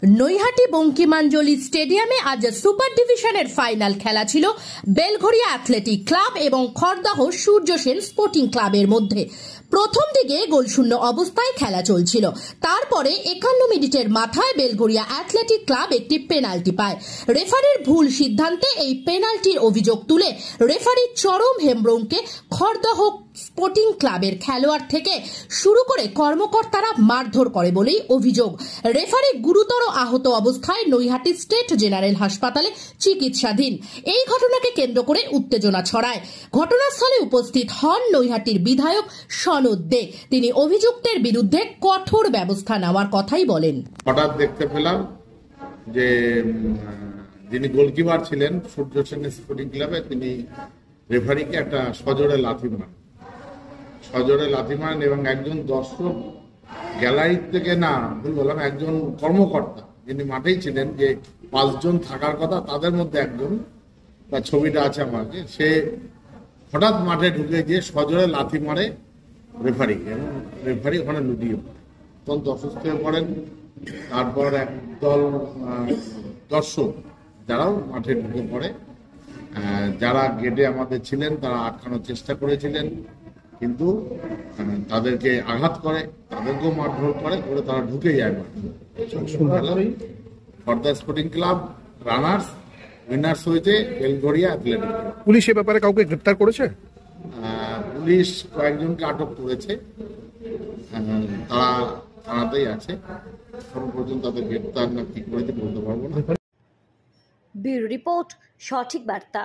নৈহাটি বঙ্কিমাঞ্জলি স্টেডিয়ামে আজ সুপার ডিভিশনের ফাইনাল খেলা ছিল বেলঘরিয়া অ্যাথলেটিক ক্লাব এবং খড়দহ সূর্য সেন স্পোর্টিং ক্লাবের মধ্যে। প্রথম দিকে গোলশূন্য অবস্থায় খেলা চলছিল। তারপরে 51 মিনিটের মাথায় বেলঘরিয়া অ্যাথলেটিক ক্লাব একটি পেনাল্টি পায়। রেফারির ভুল সিদ্ধান্তে এই পেনাল্টির অভিযোগ তুলে রেফারি চরম হেমব্রমকে খড়দহ স্পোর্টিং ক্লাবের খেলোয়াড় থেকে শুরু করে কর্মকর্তারা মারধর করে বলেই অভিযোগ। রেফারি গুরুতর আহত অবস্থায় নৈহাটি স্টেট জেনারেল হাসপাতালে চিকিৎসাধীন। এই ঘটনাকে কেন্দ্র করে উত্তেজনা ছড়ায়। ঘটনাস্থলে উপস্থিত হন নৈহাটির বিধায়ক সনদ দে। তিনি অভিযুক্তের বিরুদ্ধে কঠোর ব্যবস্থা নেওয়ার কথাই বলেন। হঠাৎ দেখতে পেলাম যে যিনি গোলকিপার ছিলেন সূর্য সেন স্পোর্টিং ক্লাবে, তিনি রেফারিকে একটা সজোরে লাথি মারেন এবং একজন দর্শক গ্যালারি থেকে, না ভুল বললাম, একজন কর্মকর্তা যিনি মাঠেই ছিলেন, যে 5 জন থাকার কথা তাদের মধ্যে একজন, তার ছবিটা আছে আমার, সে হঠাৎ মাঠে ঢুকে গিয়ে সজোরে লাথি মারে রেফারিকে এবং রেফারি ওখানে লুটিয়ে পড়ে। তখন অসুস্থ হয়ে পড়েন। তারপর একদল দর্শক যারাও মাঠে ঢুকে পড়ে, যারা গেটে আমাদের ছিলেন তারা আটকানোর চেষ্টা করেছিলেন, কিন্তু তাদেরকে আঘাত করে, তাদেরকেও মারধর করে তারা ঢুকে যায়। Khardah sporting club runners, winners হয়েছে বেলঘরিয়া অ্যাথলেটিক ক্লাব। পুলিশ এ ব্যাপারে কাউকে গ্রেপ্তার করেছে? পুলিশ কয়েকজনকে আটক করেছে, তারা থানাতেই আছে। এখন পর্যন্ত তাদের গ্রেপ্তার না কি করেছে বলতে পারবো না। ব্যুরো রিপোর্ট, সঠিক বার্তা।